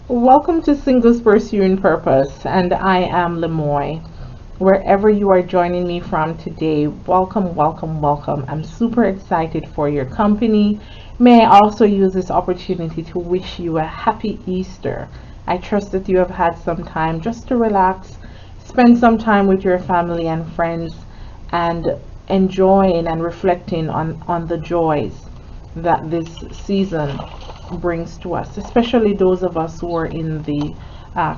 Welcome to Singles Pursuing Purpose, and I am Lemoy. Wherever you are joining me from today, welcome, welcome, welcome. I'm super excited for your company. May I also use this opportunity to wish you a happy Easter. I trust that you have had some time just to relax, spend some time with your family and friends, and enjoying and reflecting on the joys that this season brings to us, especially those of us who are in the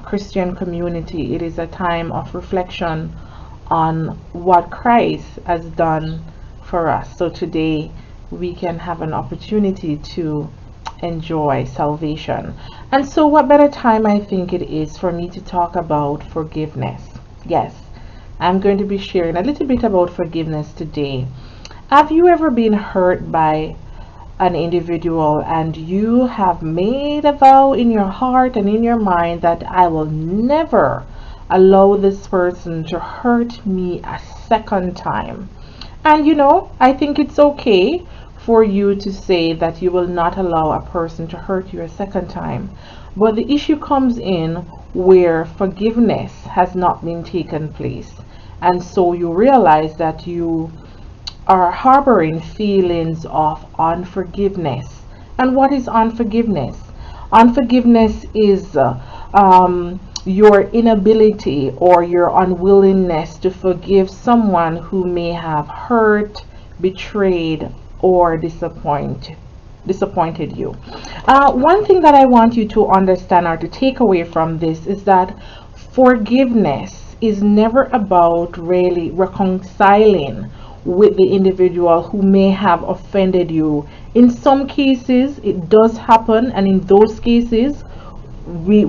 Christian community. It is a time of reflection on what Christ has done for us. So today we can have an opportunity to enjoy salvation. And so, what better time I think it is for me to talk about forgiveness? Yes, I'm going to be sharing a little bit about forgiveness today. Have you ever been hurt by an individual and you have made a vow in your heart and in your mind that I will never allow this person to hurt me a second time? And I think it's okay for you to say that you will not allow a person to hurt you a second time. But the issue comes in where forgiveness has not been taken place. And so you realize that you are harboring feelings of unforgiveness. And what is unforgiveness? Unforgiveness is your inability or your unwillingness to forgive someone who may have hurt, betrayed, or disappointed you. One thing that I want you to understand or to take away from this is that forgiveness is never about really reconciling with the individual who may have offended you. In some cases, it does happen, and in those cases, we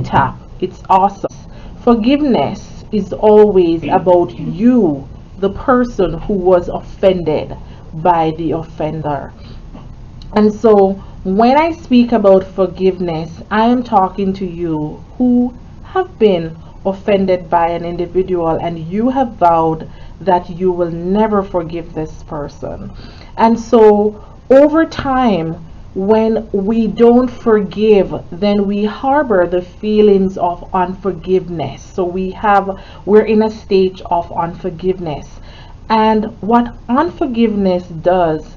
tap. It's awesome. Forgiveness is always about you, the person who was offended by the offender. And so, when I speak about forgiveness, I am talking to you who have been offended by an individual and you have vowed that you will never forgive this person. And so, over time, when we don't forgive, then we harbor the feelings of unforgiveness. So we're in a state of unforgiveness. And what unforgiveness does,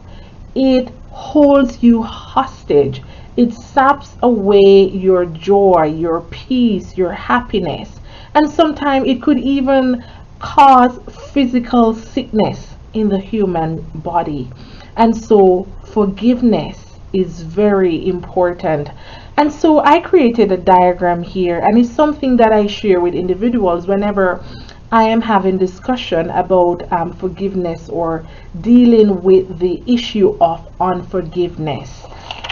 it holds you hostage. It saps away your joy, your peace, your happiness. And sometimes it could even cause physical sickness in the human body. And so forgiveness is very important. And so I created a diagram here, and it's something that I share with individuals whenever I am having discussion about forgiveness or dealing with the issue of unforgiveness.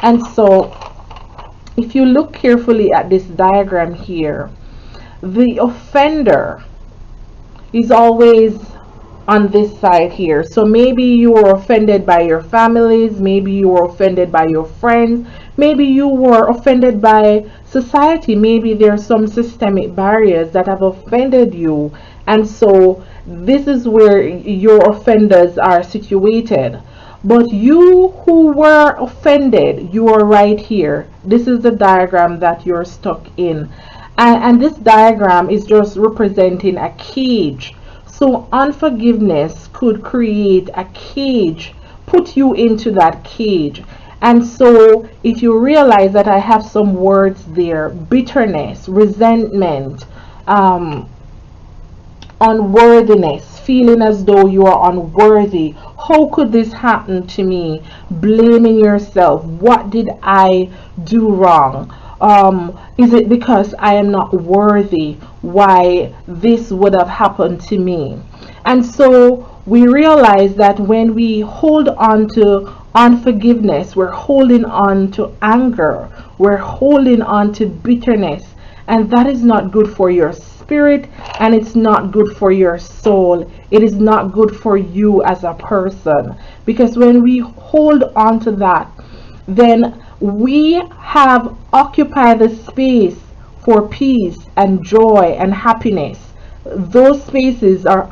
And so if you look carefully at this diagram here, the offender is always on this side here. So maybe you were offended by your families, maybe you were offended by your friends, maybe you were offended by society, maybe there are some systemic barriers that have offended you, and so this is where your offenders are situated. But you who were offended, you are right here. This is the diagram that you're stuck in. And this diagram is just representing a cage. So unforgiveness could create a cage, put you into that cage. And so if you realize that I have some words there: bitterness, resentment, unworthiness, feeling as though you are unworthy. How could this happen to me? Blaming yourself. What did I do wrong? Is it because I am not worthy why this would have happened to me? And so we realize that when we hold on to unforgiveness, we're holding on to anger, we're holding on to bitterness, and that is not good for your spirit, and it's not good for your soul. It is not good for you as a person, because when we hold on to that, then we have occupied the space for peace and joy and happiness. Those spaces are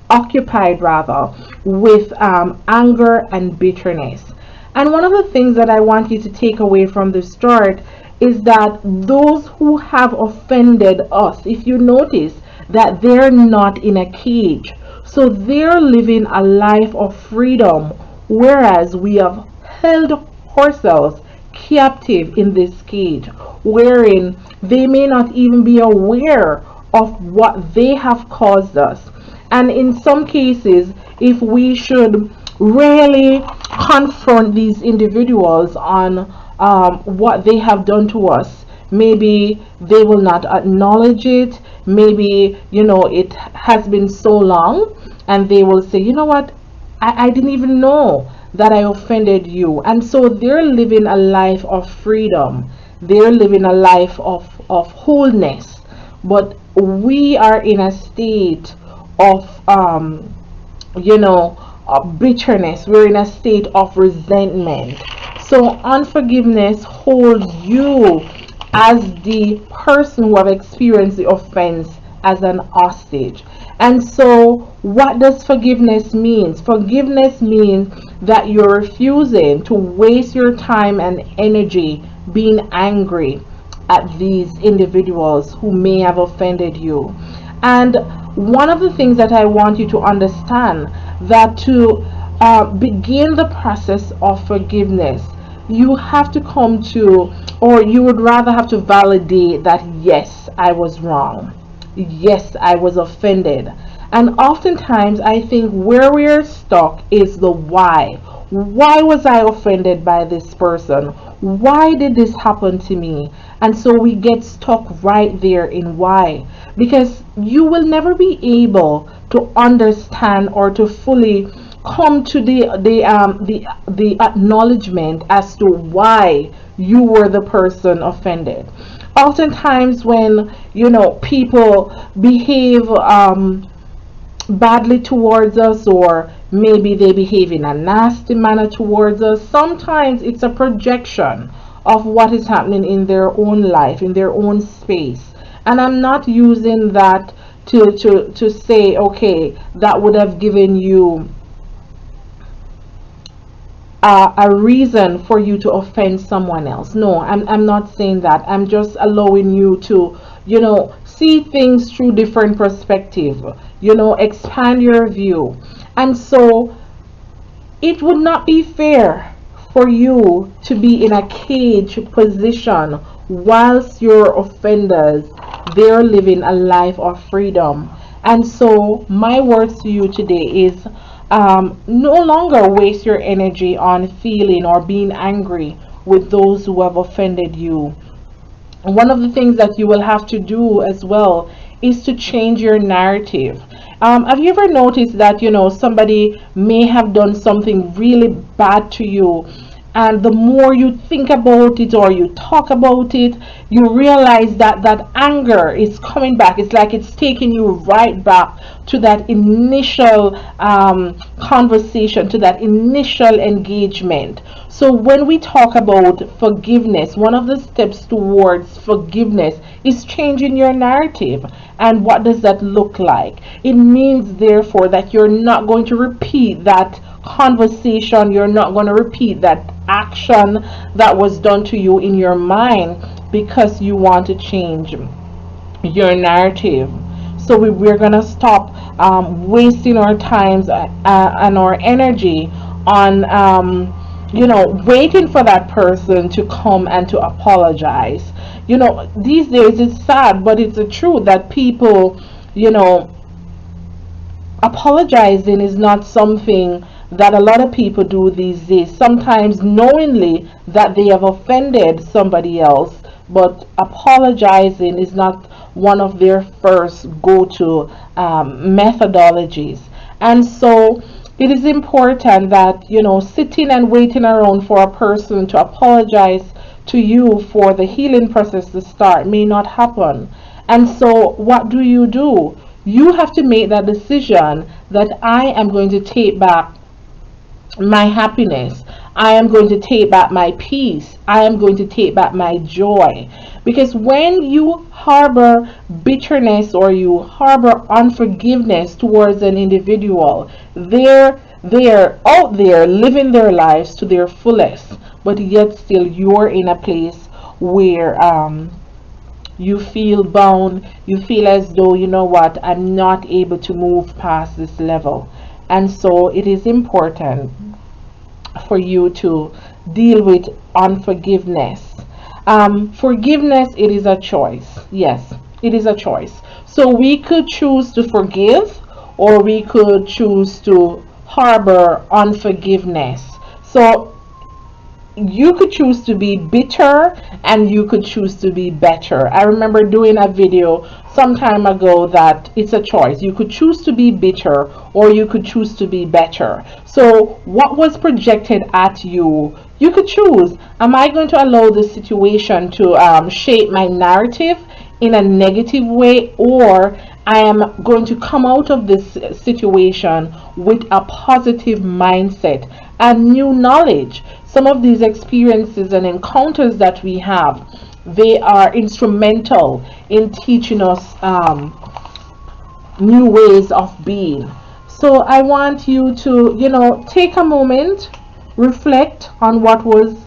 occupied rather with anger and bitterness. And one of the things that I want you to take away from this chart is that those who have offended us, if you notice that they're not in a cage, so they're living a life of freedom, whereas we have held ourselves captive in this cage, wherein they may not even be aware of what they have caused us. And in some cases, if we should really confront these individuals on what they have done to us, maybe they will not acknowledge it. Maybe, it has been so long, and they will say, you know what, I didn't even know that I offended you. And so they're living a life of freedom, they're living a life of wholeness. But we are in a state of bitterness, we're in a state of resentment. So unforgiveness holds you as the person who have experienced the offense as an hostage. And so what does forgiveness mean? Forgiveness means that you're refusing to waste your time and energy being angry at these individuals who may have offended you. And one of the things that I want you to understand, that to begin the process of forgiveness, you have to come to, or you would rather have to validate that, yes, I was wrong. Yes, I was offended. And oftentimes, I think where we are stuck is the why. Why was I offended by this person? Why did this happen to me? And so we get stuck right there in why. Because you will never be able to understand or to fully come to the acknowledgement as to why you were the person offended. Oftentimes when people behave badly towards us, or maybe they behave in a nasty manner towards us, sometimes it's a projection of what is happening in their own life, in their own space. And I'm not using that to say, okay, that would have given you a reason for you to offend someone else. No, I'm not saying that. I'm just allowing you to see things through different perspective, expand your view. And so it would not be fair for you to be in a cage position whilst your offenders, they're living a life of freedom. And so my words to you today is, no longer waste your energy on feeling or being angry with those who have offended you. One of the things that you will have to do as well is to change your narrative. Have you ever noticed that somebody may have done something really bad to you, and the more you think about it or you talk about it, you realize that that anger is coming back. It's like it's taking you right back to that initial conversation, to that initial engagement. So when we talk about forgiveness, one of the steps towards forgiveness is changing your narrative. And what does that look like? It means, therefore, that you're not going to repeat that conversation, you're not going to repeat that action that was done to you in your mind, because you want to change your narrative. So we're going to stop wasting our times and our energy on waiting for that person to come and to apologize. These days it's sad, but it's the truth that people, apologizing is not something that a lot of people do these days, sometimes knowingly that they have offended somebody else, but apologizing is not one of their first go-to methodologies. And so it is important that sitting and waiting around for a person to apologize to you for the healing process to start may not happen. And so what do? You have to make that decision that I am going to take back my happiness. I am going to take back my peace. I am going to take back my joy. Because when you harbor bitterness or you harbor unforgiveness towards an individual, they're out there living their lives to their fullest, but yet still you're in a place where you feel bound, you feel as though, you know what, I'm not able to move past this level. And so it is important for you to deal with unforgiveness. Forgiveness, it is a choice. Yes, it is a choice. So we could choose to forgive, or we could choose to harbor unforgiveness. So you could choose to be bitter, and you could choose to be better. I remember doing a video some time ago that it's a choice. You could choose to be bitter, or you could choose to be better. So what was projected at you, you could choose. Am I going to allow the situation to shape my narrative in a negative way, or I am going to come out of this situation with a positive mindset and new knowledge? Some of these experiences and encounters that we have, they are instrumental in teaching us new ways of being. So I want you to, take a moment, reflect on what was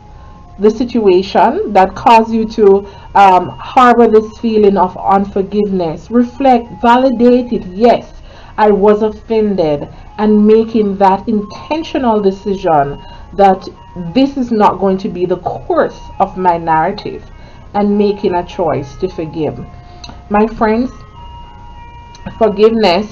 the situation that caused you to harbor this feeling of unforgiveness. Reflect, validate it. Yes, I was offended, and making that intentional decision that this is not going to be the course of my narrative, and making a choice to forgive. My friends, forgiveness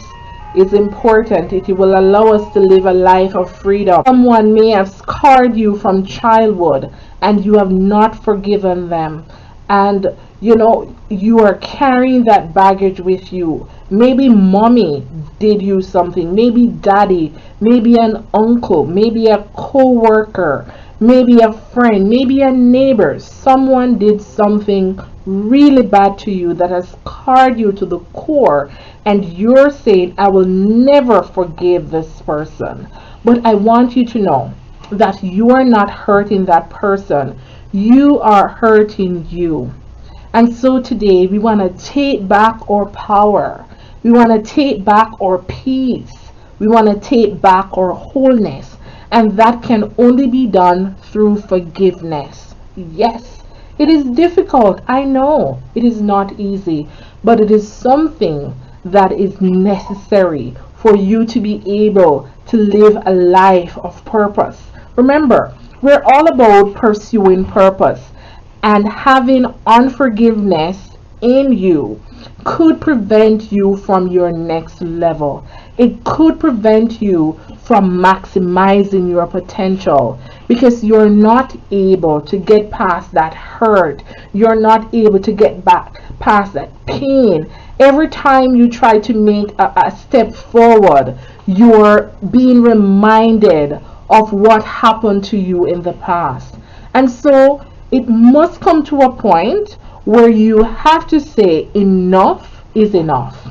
is important. It will allow us to live a life of freedom. Someone may have scarred you from childhood, and you have not forgiven them. And you are carrying that baggage with you. Maybe mommy did you something, maybe daddy, maybe an uncle, maybe a co-worker, maybe a friend, maybe a neighbor. Someone did something really bad to you that has scarred you to the core, and you're saying, I will never forgive this person. But I want you to know that you are not hurting that person, you are hurting you. And so today we want to take back our power, we want to take back our peace, we want to take back our wholeness, and that can only be done through forgiveness. Yes, it is difficult, I know it is not easy, but it is something that is necessary for you to be able to live a life of purpose. Remember, we're all about pursuing purpose, and having unforgiveness in you could prevent you from your next level. It could prevent you from maximizing your potential, because you're not able to get past that hurt. You're not able to get back past that pain. Every time you try to make a step forward, you're being reminded of what happened to you in the past. And so it must come to a point where you have to say enough is enough,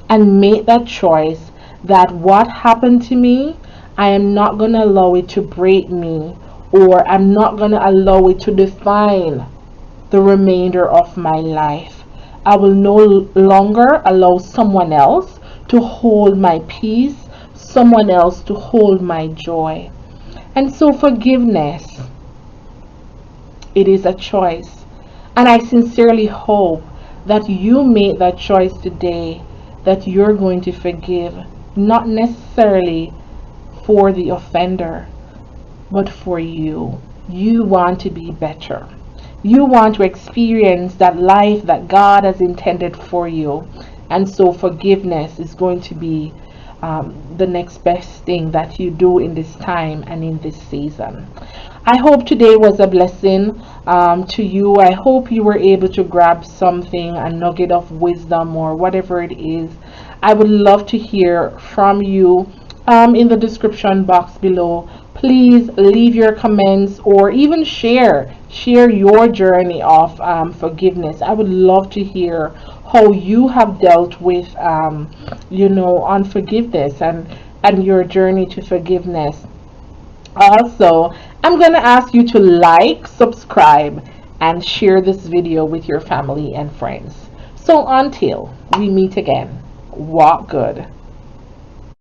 and make that choice that what happened to me, I am not going to allow it to break me, or I'm not going to allow it to define the remainder of my life. I will no longer allow someone else to hold my peace, someone else to hold my joy. And so forgiveness, it is a choice. And I sincerely hope that you make that choice today, that you're going to forgive, not necessarily for the offender, but for you. You want to be better. You want to experience that life that God has intended for you. And so forgiveness is going to be the next best thing that you do in this time and in this season. I hope today was a blessing to you. I hope you were able to grab something, a nugget of wisdom, or whatever it is. I would love to hear from you in the description box below. Please leave your comments, or even share your journey of forgiveness. I would love to hear how you have dealt with unforgiveness and your journey to forgiveness. Also, I'm going to ask you to like, subscribe, and share this video with your family and friends. So until we meet again, walk good.